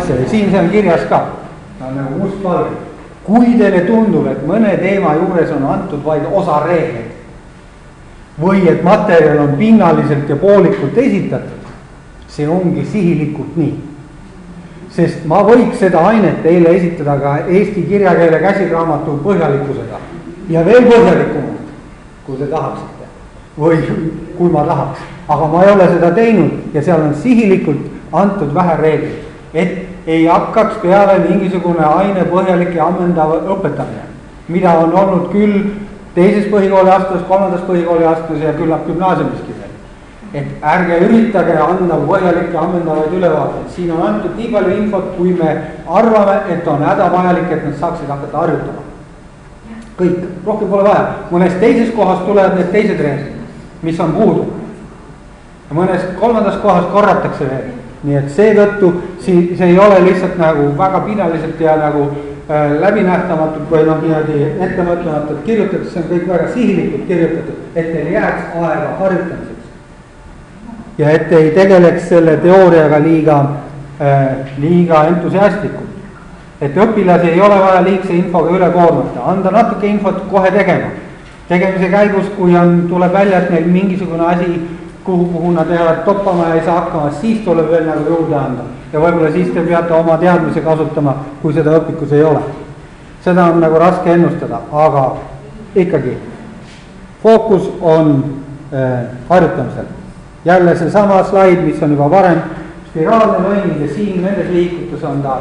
asja ja siin see on kirjas ka, nagu mustvalge. Kui teile tundub, et mõne teema juures on antud vaid osa reegleid või et materjal on pinnaliselt ja poolikult esitatud, see ongi sihilikult nii. Sest ma võiks seda ainet teile esitada ka eesti kirjakeele käsiraamatu põhjalikkusega ja veel põhjalikumalt, kui te tahaksite või kui ma tahaks. Aga ma ei ole seda teinud ja seal on sihilikult antud vähe reegleid, et ei hakkaks peale mingisugune aine põhjalik ja ammendav õpetamine, mida on olnud küll teises põhikooli astmes, kolmandas põhikooli astmes ja küllap gümnaasiumiski veel. Et ärge üritage anda põhjalikke ammendavaid ülevaateid. Siin on antud nii palju infot, kui me arvame, et on hädavajalik, et nad saaksid hakata harjutama. Kõik, rohkem pole vaja. Mõnes teises kohas tulevad need teised reeglid, mis on puudu. Ja mõnes kolmandas kohas korratakse veel. Nii et seetõttu see ei ole lihtsalt nagu väga pinnaliselt ja nagu läbinähtamatult või niimoodi ettemõtlematult kirjutatud, see on kõik väga sihilikult kirjutatud, et teil jääks aega harjutamiseks. Ja et ei tegeleks selle teooriaga liiga entusiastlikult. Et õpilasi ei ole vaja liigse infoga üle koormata, anda natuke infot kohe tegema. Tegemise käigus, kui tuleb välja, et neil mingisugune asi, kuhu nad jäävad toppama ja ei saa hakkama, siis tuleb veel nagu juurde anda. Ja võib-olla siis te peate oma teadmise kasutama, kui seda õpikus ei ole. Seda on nagu raske ennustada, aga ikkagi fookus on harjutamisel. Jälle see sama slaid, mis on juba varem, spiraalne lõiming ja siin nendes liikutus on ta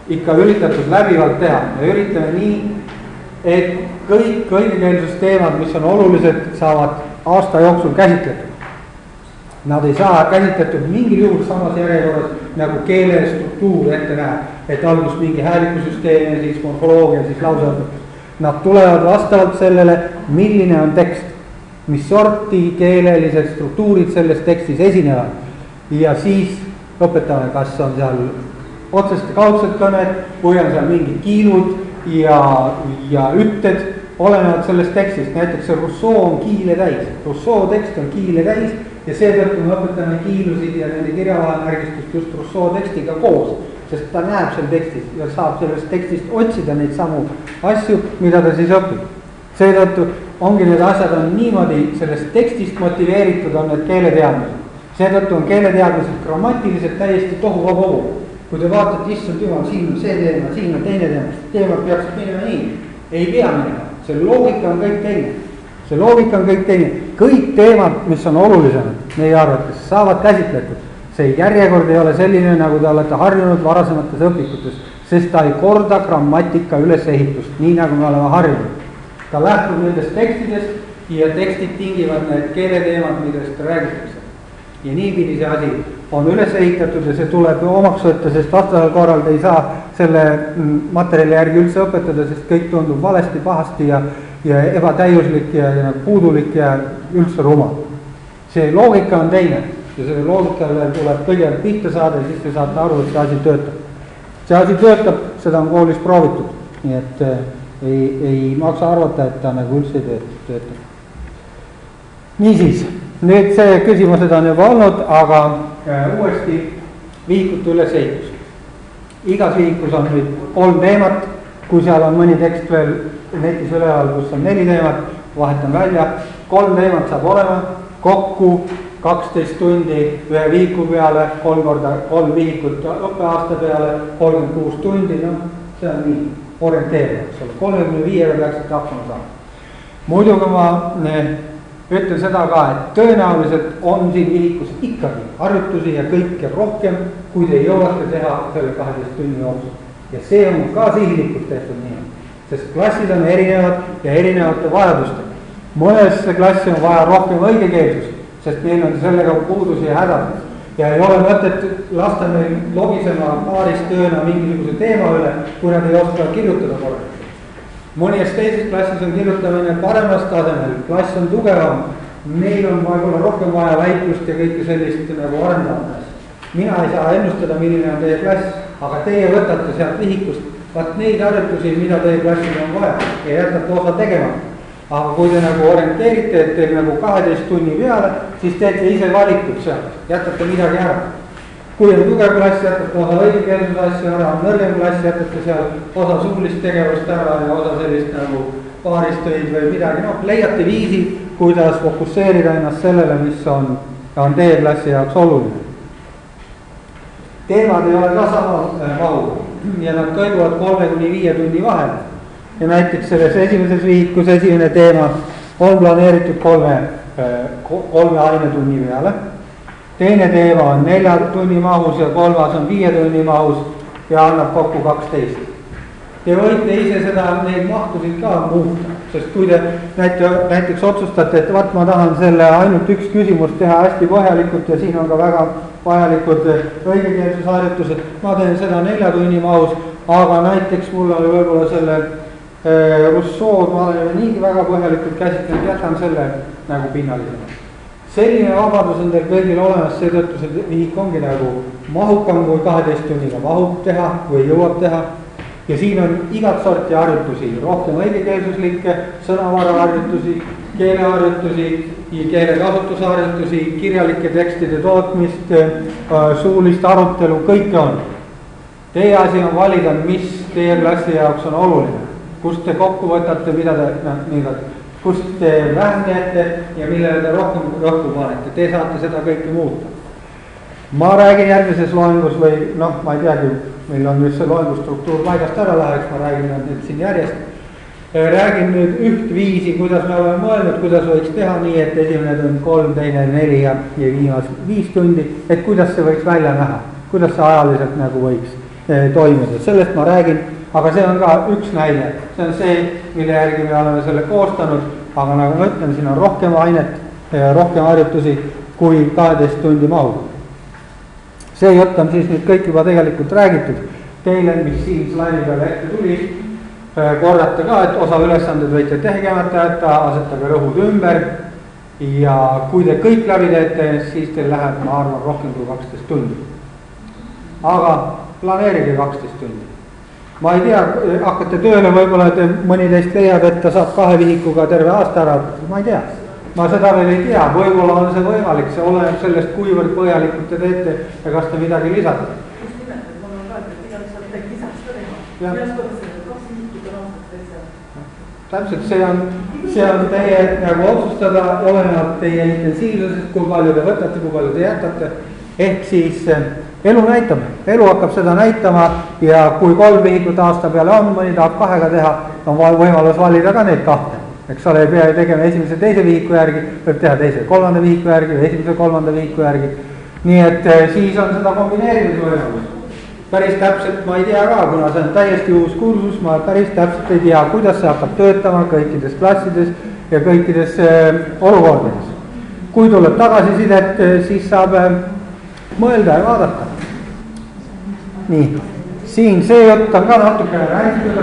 ikka üritatud läbivalt teha. Me üritame nii, et kõik õigekeelsusteemad, mis on olulised, saavad aasta jooksul käsitletud. Nad ei saa käsitletud mingil juhul samas järjekorras nagu keele struktuur ette näeb, et algus mingi häälikusüsteem ja siis morfoloogia, siis lauseõpetus. Nad tulevad vastavalt sellele, milline on tekst, mis sorti keelelised struktuurid selles tekstis esinevad ja siis õpetame, kas on seal otsest kaudsed kõned või on seal mingid kiilud ja ütted olenevad sellest tekstist. Näiteks see Rousseau on kiile täis, Rousseau tekst on kiile täis ja seetõttu me õpetame kiilusid ja nende kirjavahemärgistust just Rousseau tekstiga koos, sest ta näeb seal tekstis ja saab sellest tekstist otsida neid samu asju, mida ta siis õpib. Seetõttu ongi need asjad on niimoodi sellest tekstist motiveeritud on need keeleteadmised. Seetõttu on keeleteadmised grammatiliselt täiesti tohuvabohu. Kui te vaatate, issand jumal, siin on see teema, siin on teine teema, teemad peaksid minema nii. Ei pea minema, see loogika on kõik teine. See loogika on kõik teine. Kõik teemad, mis on olulisemad meie arvates, saavad käsitletud. See järjekord ei ole selline, nagu te olete harjunud varasemates õpikutes, sest ta ei korda grammatika ülesehitust, nii nagu me oleme harjunud. Ta lähtub nendest tekstidest ja tekstid tingivad need keeleteemad, millest räägitakse. Ja niipidi see asi on üles ehitatud ja see tuleb omaks võtta, sest vastasel korral te ei saa selle materjali järgi üldse õpetada, sest kõik tundub valesti, pahasti ja ebatäiuslik ja puudulik ja üldse rumal. See loogika on teine ja selle loogikale tuleb kõigepealt pihta saada ja siis te saate aru, et see asi töötab. See asi töötab, seda on koolis proovitud, nii et ei maksa arvata, et ta nagu üldse ei töötab. Niisiis, nüüd see küsimused on juba olnud, aga uuesti vihikute ülesehitus. Igas vihikus on nüüd 3 teemat, kui seal on mõni tekst veel netis üleval, kus on 4 teemat, vahetan välja, 3 teemat saab olema, kokku 12 tundi ühe vihiku peale, 3 korda 3 vihikut õppeaasta peale, 36 tundi, see on nii orienteeriv, 35-ga peaksite hakkama saama. Muidugi ma ütlen seda ka, et tõenäoliselt on siin vihikus ikkagi harjutusi ja kõike rohkem, kui te jõuate teha selle 12 tunni jooksul. Ja see on ka sihilikult tehtud nii, sest klassid on erinevad ja erinevate vajadustega. Mõnesse klassi on vaja rohkem õigekeelsust, sest meil on sellega puudusi ja hädad. Ja ei ole mõtet lasta meil logisema paarist tööna mingisuguse teema üle, kui nad ei oska kirjutada korda. Mõnes teises klassis on kirjutamine paremas tasemel, klass on tugevam, meil on võib-olla rohkem vaja väitlust ja kõike sellist nagu arendamist. Mina ei saa ennustada, milline on teie klass, aga teie võtate sealt vihikust vaat neid harjutusi, mida teie klassil on vaja ja jätate osa tegema. Aga kui te nagu orienteerite, et teil nagu 12 tunni peale, siis teete ise valikud sealt, jätate midagi ära. kui on tugev klass, jätate osa õigekeelsuse asja ära, on nõrgem klass, jätate seal osa suulist tegevust ära ja osa sellist nagu paaristöid või midagi, noh, leiate viisi, kuidas fokusseerida ennast sellele, mis on teie klassi jaoks oluline. Teemad ei ole ka sama mahu ja nad toimuvad 3–5 tunni vahel. Ja näiteks selles esimeses vihikus esimene teema on planeeritud 3 ainetunni peale. Teine teema on 4 tunni mahus ja kolmas on 5 tunni mahus ja annab kokku 12. Te võite ise neid mahtusid ka muuta, sest kui te näiteks otsustate, et vaat ma tahan selle ainult üks küsimus teha hästi põhjalikult ja siin on ka väga vajalikud õigekeelsusharjutused, ma teen seda 4 tunni mahus, aga näiteks mul oli võib-olla selle Rousseau, ma olen niigi väga põhjalikult käsitlenud, jätan selle nagu pinnalisema. Selline vabadus on teil kõigil olemas, seetõttu see vihik ongi nagu mahukam kui 12 tunniga mahub teha või jõuab teha. Ja siin on igat sorti harjutusi, rohkem õigekeelsuslikke, sõnavaraharjutusi, keeleharjutusi, keelekasutusharjutusi, kirjalike tekstide tootmist, suulist arutelu, kõike on. Teie asi on valida, mis teie klassi jaoks on oluline, kust te kokku võtate, kust te vähnete ja millele te rohkem rõhku panete, te saate seda kõike muuta. Ma räägin järgmises loengus või ma ei teagi, meil on just see loengustruktuur paigast ära läheks, ma räägin nüüd siin järjest. Räägin nüüd üht viisi, kuidas me oleme mõelnud, kuidas võiks teha nii, et esimene tund 3, teine 4 ja viimast 5 tundi, et kuidas see võiks välja näha, kuidas see ajaliselt nagu võiks toimuda. Sellest ma räägin, aga see on ka üks näide. See on see, mille järgi me oleme selle koostanud, aga nagu ma ütlen, siin on rohkem ainet, rohkem harjutusi kui 12 tundi mahu. See jutt on siis nüüd kõik juba tegelikult räägitud. Teile, mis siin slaidi peale ette tuli, korrata ka, et osa ülesanded võite tegemata jätta, asetage rõhud ümber ja kui te kõik läbi teete, siis teil läheb, ma arvan, rohkem kui 12 tundi. Aga planeerige 12 tundi. Ma ei tea, hakkate tööle, võib-olla mõni teist leiab, et ta saab 2 vihikuga terve aasta ära, ma ei tea. Ma seda veel ei tea, võib-olla on see võimalik, see oleneb sellest, kuivõrd põhjalikult te teete ja kas te midagi lisate. Just nimelt, et mul on ka, et mida saab midagi lisaks ka teha. Kuidas kodus see 2 vihikut on aastat teise? Täpselt, see on teie nagu otsustada, olenevalt teie intensiivsusest, kui palju te võtate, kui palju te jätate. Ehk siis elu näitab, elu hakkab seda näitama ja kui 3 vihikut aasta peale on, mõni tahab 2 teha, on võimalus valida ka neid 2. Eks ole, ei pea tegema esimese 2 vihiku järgi, võib teha 2. 3. vihiku järgi või 1. 3. vihiku järgi. Nii et siis on seda kombineerimisvõimalus. Päris täpselt ma ei tea ka, kuna see on täiesti uus kursus, ma päris täpselt ei tea, kuidas see hakkab töötama kõikides klassides ja kõikides olukordades. Kui tuleb tagasisidet, siis saab mõelda ja vaadata. Nii. Siin see jutt on ka natuke räägitud,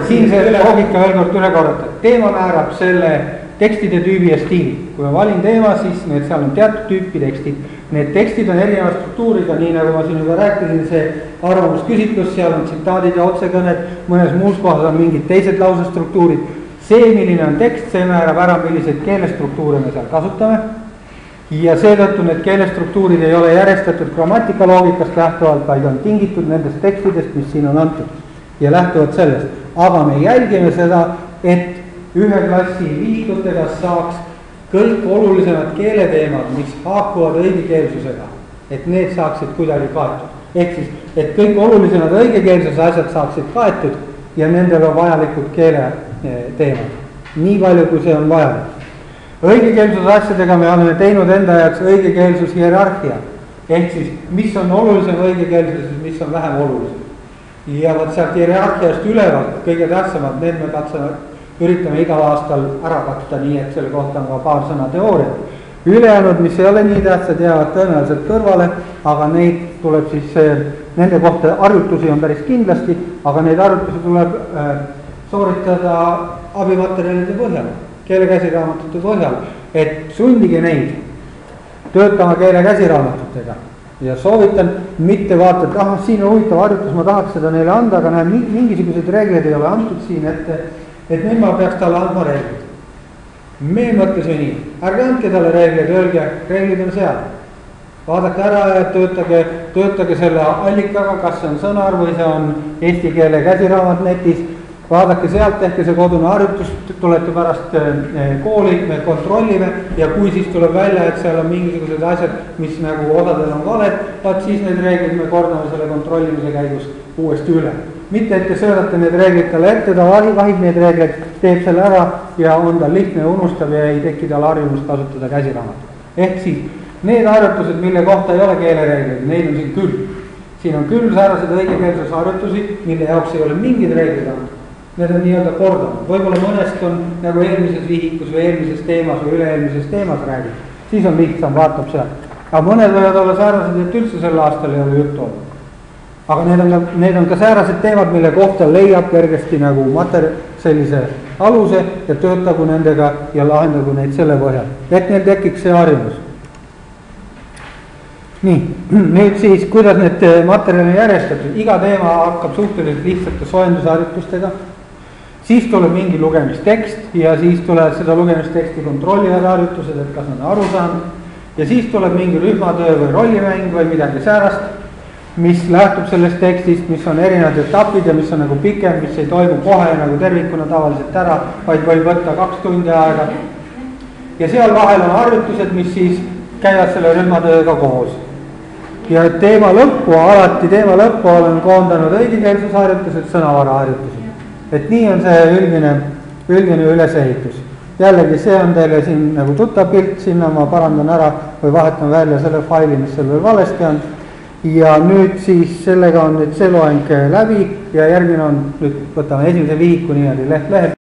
siin see loogika veel kord üle korrata. Teema määrab selle tekstide tüübi ja stiili. Kui ma valin teema, siis seal on teatud tüüpi tekstid. Need tekstid on erineva struktuuriga, nii nagu ma siin juba rääkisin, see arvamusküsitlus, seal on tsitaadid ja otsekõned, mõnes muus kohas on mingid teised lausestruktuurid. See, milline on tekst, see määrab ära, milliseid keelestruktuure me seal kasutame. Ja seetõttu need keelestruktuurid ei ole järjestatud grammatikaloogikast lähtuvalt, vaid on tingitud nendest tekstidest, mis siin on antud ja lähtuvad sellest. Aga me jälgime seda, et ühe klassi vihikutega saaks kõik olulisemad keeleteemad, mis haakuvad õigekeelsusega, et need saaksid kuidagi kaetud. Ehk siis, et kõik olulisemad õigekeelsuse asjad saaksid kaetud ja nendel on vajalikud keeleteemad. Nii palju, kui see on vajalik. Õigekeelsuse asjadega me oleme teinud enda jaoks õigekeelsushierarhia. Ehk siis, mis on olulisem õigekeelsuses, mis on vähem olulisem. Ja vaat sealt hierarhiast ülevalt, kõige tähtsamad, need me üritame igal aastal ära katta, nii et selle kohta on ka paar sõna teooriat. Ülejäänud, mis ei ole nii tähtsad, jäävad tõenäoliselt kõrvale, aga neid tuleb siis, nende kohta harjutusi on päris kindlasti, aga neid harjutusi tuleb sooritada abimaterjalide põhjal. Keelekäsiraamatute põhjal, et sundige neid töötama keelekäsiraamatutega ja soovitan mitte vaata, et siin on huvitav harjutus, ma tahaks seda neile anda, aga näe, mingisugused reeglid ei ole antud siin ette, et nüüd ma peaks talle andma reeglid. Me mõtlesime nii, ärge andke talle reeglid, öelge, reeglid on seal. vaadake ära ja töötage selle allikaga, kas see on sõnar või see on eesti keele käsiraamat netis. Vaadake sealt, tehke see kodune harjutus, tulete pärast kooli, me kontrollime ja kui siis tuleb välja, et seal on mingisugused asjad, mis nagu osadel on valed, vaat siis need reeglid me kordame selle kontrollimise käigus uuesti üle. Mitte, et te söödate need reeglid talle ette, ta vahib need reeglid, teeb selle ära ja on tal lihtne ja unustab ja ei teki tal harjumust kasutada käsiraamatut. Ehk siis need harjutused, mille kohta ei ole keelereegleid, neid on siin küll. Siin on küll säärased õigekeelsus harjutusi, mille jaoks ei ole mingid reeglid antud. Need on nii-öelda kordanud, võib-olla mõnest on nagu eelmises vihikus või eelmises teemas või üle-eelmises teemas räägib, siis on lihtsam, vaatab sealt. Aga mõned võivad olla säärased, et üldse sel aastal ei ole juttu olnud. Aga need on ka säärased teemad, mille kohta leiab kergesti nagu sellise aluse ja töötagu nendega ja lahendagu neid selle põhjal, et neil tekiks see harjumus. Nii, nüüd siis, kuidas need materjali järjestatud, iga teema hakkab suhteliselt lihtsate soojendusharjutustega. Siis tuleb mingi lugemistekst ja siis tuleb seda lugemisteksti kontrollivad harjutused, et kas nad aru saanud. Ja siis tuleb mingi rühmatöö või rollimäng või midagi säärast, mis lähtub sellest tekstist, mis on erinevad etapid ja mis on nagu pikem, mis ei toimu kohe nagu tervikuna tavaliselt ära, vaid võib võtta 2 tundi aega. Ja seal vahel on harjutused, mis siis käivad selle rühmatööga koos. Ja teema lõppu olen koondanud õigekeelsusharjutused, sõnavaraharjutused. Et nii on see üldine ülesehitus. Jällegi see on teile siin nagu tuttav pilt, sinna ma parandan ära või vahetan välja selle faili, mis seal veel valesti on. Ja nüüd siis sellega on nüüd see loeng läbi ja järgmine on, nüüd võtame esimese vihiku niimoodi lehelt.